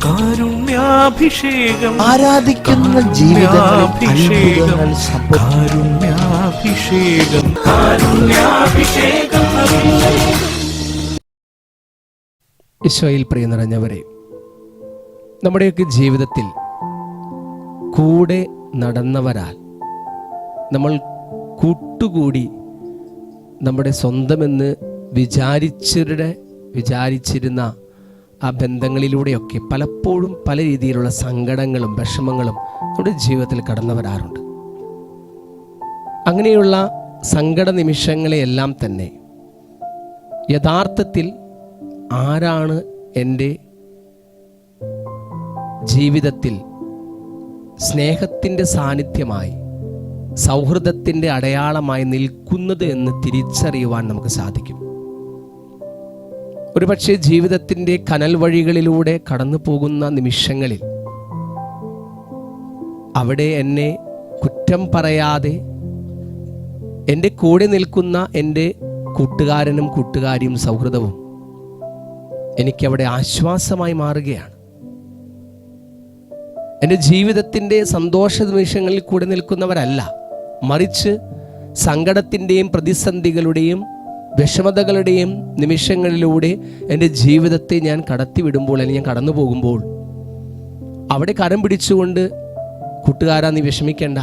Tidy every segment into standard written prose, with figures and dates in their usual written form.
കാരുണ്യാഭിഷേകം, ആരാധിക്കുന്ന ജീവിതങ്ങൾ, കാരുണ്യാഭിഷേകം, കാരുണ്യാഭിഷേകം. ഈശോയിൽ പ്രിയ നിറഞ്ഞവരെ, നമ്മുടെയൊക്കെ ജീവിതത്തിൽ കൂടെ നടന്നവരാൽ നമ്മൾ കൂട്ടുകൂടി നമ്മുടെ സ്വന്തമെന്ന് വിചാരിച്ചിരുന്ന ആ ബന്ധങ്ങളിലൂടെയൊക്കെ പലപ്പോഴും പല രീതിയിലുള്ള സങ്കടങ്ങളും വിഷമങ്ങളും നമ്മുടെ ജീവിതത്തിൽ കടന്നു വരാറുണ്ട്. അങ്ങനെയുള്ള സങ്കട നിമിഷങ്ങളെയെല്ലാം തന്നെ യഥാർത്ഥത്തിൽ ആരാണ് എൻ്റെ ജീവിതത്തിൽ സ്നേഹത്തിൻ്റെ സാന്നിധ്യമായി, സൗഹൃദത്തിൻ്റെ അടയാളമായി നിൽക്കുന്നത് എന്ന് തിരിച്ചറിയുവാൻ നമുക്ക് സാധിക്കും. ഒരുപക്ഷെ ജീവിതത്തിൻ്റെ കനൽ വഴികളിലൂടെ കടന്നു പോകുന്ന നിമിഷങ്ങളിൽ അവിടെ എന്നെ കുറ്റം പറയാതെ എൻ്റെ കൂടെ നിൽക്കുന്ന എൻ്റെ കൂട്ടുകാരനും കൂട്ടുകാരിയും സൗഹൃദവും എനിക്കവിടെ ആശ്വാസമായി മാറുകയാണ്. എൻ്റെ ജീവിതത്തിൻ്റെ സന്തോഷ നിമിഷങ്ങളിൽ കൂടെ നിൽക്കുന്നവരല്ല, മറിച്ച് സങ്കടത്തിൻ്റെയും പ്രതിസന്ധികളുടെയും വിഷമതകളുടെയും നിമിഷങ്ങളിലൂടെ എൻ്റെ ജീവിതത്തെ ഞാൻ കടത്തിവിടുമ്പോൾ, അല്ലെങ്കിൽ ഞാൻ കടന്നു പോകുമ്പോൾ അവിടെ കരം പിടിച്ചുകൊണ്ട്, കൂട്ടുകാരാ നീ വിഷമിക്കണ്ട,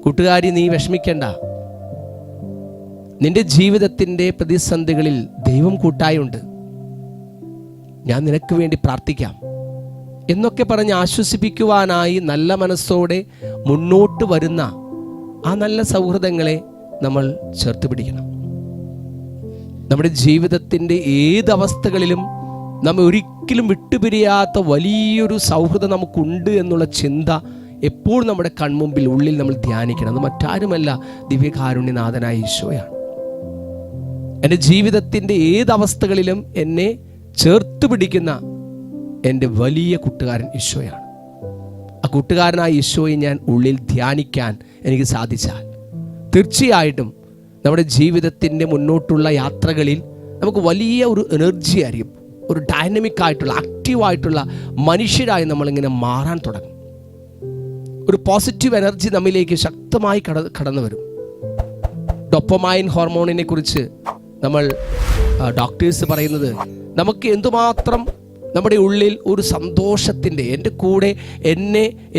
കൂട്ടുകാരി നീ വിഷമിക്കണ്ട, നിന്റെ ജീവിതത്തിൻ്റെ പ്രതിസന്ധികളിൽ ദൈവം കൂട്ടായുണ്ട്, ഞാൻ നിനക്ക് വേണ്ടി പ്രാർത്ഥിക്കാം എന്നൊക്കെ പറഞ്ഞ് ആശ്വസിപ്പിക്കുവാനായി നല്ല മനസ്സോടെ മുന്നോട്ട് വരുന്ന ആ നല്ല സൗഹൃദങ്ങളെ നമ്മൾ ചേർത്ത് പിടിക്കണം. നമ്മുടെ ജീവിതത്തിൻ്റെ ഏതവസ്ഥകളിലും നമ്മെ ഒരിക്കലും വിട്ടുപിരിയാത്ത വലിയൊരു സൗഹൃദം നമുക്കുണ്ട് എന്നുള്ള ചിന്ത എപ്പോഴും നമ്മുടെ കൺമുമ്പിൽ ഉള്ളിൽ നമ്മൾ ധ്യാനിക്കണം. അത് മറ്റാരുമല്ല, ദിവ്യകാരുണ്യനാഥനായ ഈശോയാണ്. എൻ്റെ ജീവിതത്തിൻ്റെ ഏതവസ്ഥകളിലും എന്നെ ചേർത്ത് പിടിക്കുന്ന എൻ്റെ വലിയ കൂട്ടുകാരൻ ഈശോയാണ്. ആ കൂട്ടുകാരനായ ഈശോയെ ഞാൻ ഉള്ളിൽ ധ്യാനിക്കാൻ എനിക്ക് സാധിച്ചാൽ തീർച്ചയായിട്ടും നമ്മുടെ ജീവിതത്തിൻ്റെ മുന്നോട്ടുള്ള യാത്രകളിൽ നമുക്ക് വലിയ ഒരു എനർജി ആയിരിക്കും, ഒരു ഡൈനമിക് ആയിട്ടുള്ള ആക്റ്റീവായിട്ടുള്ള മനുഷ്യരായി നമ്മളിങ്ങനെ മാറാൻ തുടങ്ങും. ഒരു പോസിറ്റീവ് എനർജി നമ്മിലേക്ക് ശക്തമായി കടന്നു വരും. ഡോപ്പമൈൻ ഹോർമോണിനെ കുറിച്ച് നമ്മൾ ഡോക്ടേഴ്സ് പറയുന്നത്, നമുക്ക് എന്തുമാത്രം നമ്മുടെ ഉള്ളിൽ ഒരു സന്തോഷത്തിൻ്റെ, എൻ്റെ കൂടെ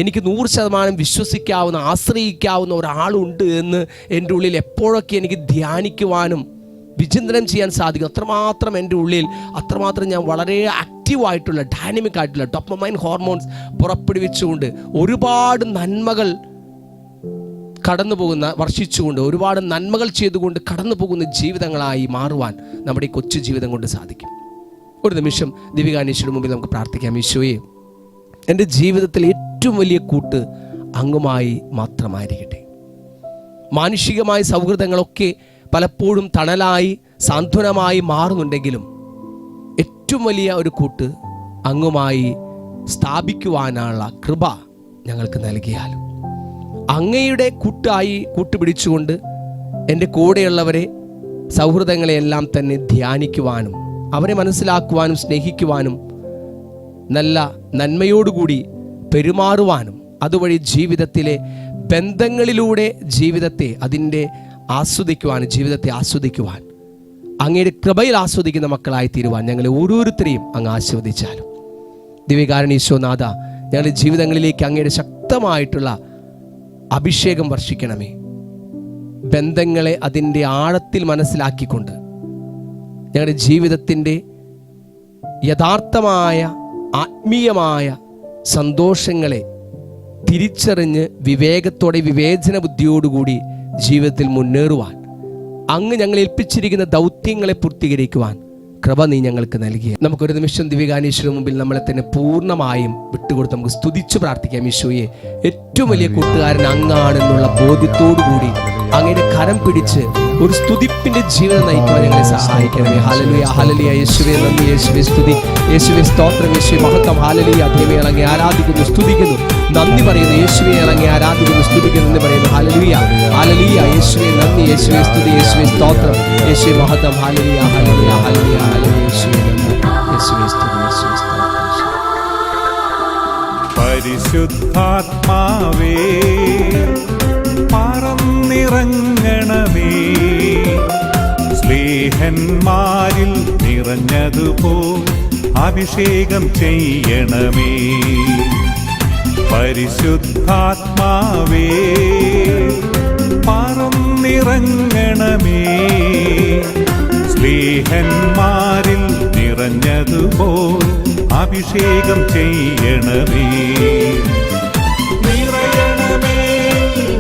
എനിക്ക് 100% വിശ്വസിക്കാവുന്ന, ആശ്രയിക്കാവുന്ന ഒരാളുണ്ട് എന്ന് എൻ്റെ ഉള്ളിൽ എപ്പോഴൊക്കെ എനിക്ക് ധ്യാനിക്കുവാനും വിചിന്തനം ചെയ്യാൻ സാധിക്കും, അത്രമാത്രം എൻ്റെ ഉള്ളിൽ അത്രമാത്രം ഞാൻ വളരെ ആക്റ്റീവായിട്ടുള്ള ഡൈനമിക് ആയിട്ടുള്ള ഡോപ്പമൈൻ ഹോർമോൺസ് പുറപ്പെടുവിച്ചുകൊണ്ട് ഒരുപാട് നന്മകൾ കടന്നു പോകുന്ന, വർഷിച്ചുകൊണ്ട് ഒരുപാട് നന്മകൾ ചെയ്തുകൊണ്ട് കടന്നു പോകുന്ന ജീവിതങ്ങളായി മാറുവാൻ നമ്മുടെ ഈ കൊച്ചു ജീവിതം കൊണ്ട് സാധിക്കും. ഒരു നിമിഷം ദിവ്യകാരുണ്യയുടെ മുമ്പിൽ നമുക്ക് പ്രാർത്ഥിക്കാം. ഈശോയെ, എൻ്റെ ജീവിതത്തിൽ ഏറ്റവും വലിയ കൂട്ട് അങ്ങുമായി മാത്രമായിരിക്കട്ടെ. മാനുഷികമായ സൗഹൃദങ്ങളൊക്കെ പലപ്പോഴും തണലായി സാന്ത്വനമായി മാറുന്നുണ്ടെങ്കിലും ഏറ്റവും വലിയ ഒരു കൂട്ട് അങ്ങുമായി സ്ഥാപിക്കുവാനുള്ള കൃപ ഞങ്ങൾക്ക് നൽകിയാലും, അങ്ങയുടെ കൂട്ടുപിടിച്ചുകൊണ്ട് എൻ്റെ കൂടെയുള്ളവരെ, സൗഹൃദങ്ങളെയെല്ലാം തന്നെ ധ്യാനിക്കുവാനും അവരെ മനസ്സിലാക്കുവാനും സ്നേഹിക്കുവാനും നല്ല നന്മയോടുകൂടി പെരുമാറുവാനും അതുവഴി ജീവിതത്തിലെ ബന്ധങ്ങളിലൂടെ ജീവിതത്തെ ആസ്വദിക്കുവാൻ അങ്ങയുടെ കൃപയിൽ ആസ്വദിക്കുന്ന മക്കളായി തീരുവാൻ ഞങ്ങളെ ഓരോരുത്തരെയും അങ്ങ് ആശീർവദിച്ചാലും. ദിവ്യകാരുണ്യ ഈശോനാഥ, ഞങ്ങളുടെ ജീവിതങ്ങളിലേക്ക് അങ്ങയുടെ ശക്തമായിട്ടുള്ള അഭിഷേകം വർഷിക്കണമേ. ബന്ധങ്ങളെ അതിൻ്റെ ആഴത്തിൽ മനസ്സിലാക്കിക്കൊണ്ട് ഞങ്ങളുടെ ജീവിതത്തിൻ്റെ യഥാർത്ഥമായ ആത്മീയമായ സന്തോഷങ്ങളെ തിരിച്ചറിഞ്ഞ് വിവേകത്തോടെ, വിവേചന ബുദ്ധിയോടുകൂടി ജീവിതത്തിൽ മുന്നേറുവാൻ, അങ്ങ് ഞങ്ങൾ ഏൽപ്പിച്ചിരിക്കുന്ന ദൗത്യങ്ങളെ പൂർത്തീകരിക്കുവാൻ കൃപ നീ ഞങ്ങൾക്ക് നൽകിയ. നമുക്കൊരു നിമിഷം ദിവ്യകാരുണ്യയുടെ മുമ്പിൽ നമ്മളെ തന്നെ പൂർണ്ണമായും വിട്ടുകൊടുത്ത് നമുക്ക് സ്തുതിച്ച് പ്രാർത്ഥിക്കാം. ഈശോയെ, ഏറ്റവും വലിയ കൂട്ടുകാരൻ അങ്ങാണെന്നുള്ള ബോധ്യത്തോടുകൂടി അങ്ങയുടെ കരം പിടിച്ച് ഒരു സ്തുതിപ്പിന്റെ ജീവിതം നയിക്കുവാൻ ഞങ്ങളെ സഹായിക്കണമേ. Hallelujah, hallelujah. യേശുവേ നന്ദി, യേശുവേ സ്തുതി, യേശുവേ സ്തോത്രം, യേശുവേ മഹത്വം. ഹല്ലേലൂയ. ദൈവമേ, അങ്ങയെ ആരാധിക്കുന്നു, സ്തുതിക്കുന്നു, നന്ദി പറയുന്നു. യേശുവേ, അങ്ങയെ ആരാധിക്കുന്നു, സ്തുതിക്കുന്നു എന്ന് പറയുന്നു. Hallelujah, hallelujah. യേശുവേ നന്ദി, യേശുവേ സ്തുതി, യേശുവേ സ്തോത്രം, യേശുവേ മഹത്വം. Hallelujah, hallelujah, hallelujah, hallelujah. യേശുവേ നന്ദി, യേശുവേ സ്തുതി, യേശുവേ സ്തോത്രം. പരിശുദ്ധാത്മാവേ പറന്നിറങ്ങണമേ, സ്ലേഹന്മാരിൽ നിറഞ്ഞതുപോ അഭിഷേകം ചെയ്യണമേ. പരിശുദ്ധാത്മാവേ പറന്നിറങ്ങണമേ, സ്ലേഹന്മാരിൽ നിറഞ്ഞതുപോ അഭിഷേകം ചെയ്യണമേ. നിറയണമേ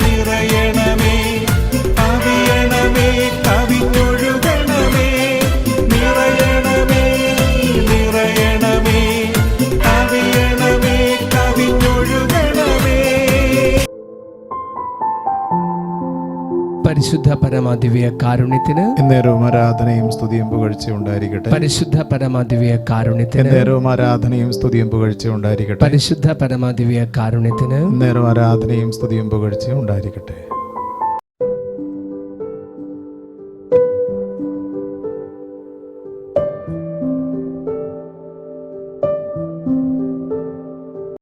നിറയണമേ, കവിയണമേ കവിഞ്ഞൊഴുകണമേ. നിറയണമേ നിറയണമേ, കവിയണമേ കവിഞ്ഞൊഴുകണമേ. പരിശുദ്ധ പരമാദിവ്യ കാരുണ്യത്തിന് എന്നേരവും ആരാധനയും സ്തുതിയും പുകഴ്ചയും ഉണ്ടായിരിക്കട്ടെ. പരിശുദ്ധ പരമാദിവ്യ കാരുണ്യത്തിന് എന്നേരവും ആരാധനയും സ്തുതിയും പുകഴ്ചയും ഉണ്ടായിരിക്കട്ടെ. പരിശുദ്ധ പരമാദിവ്യ കാരുണ്യത്തിന് എന്നേരവും ആരാധനയും സ്തുതിയും പുകഴ്ചയും ഉണ്ടായിരിക്കട്ടെ.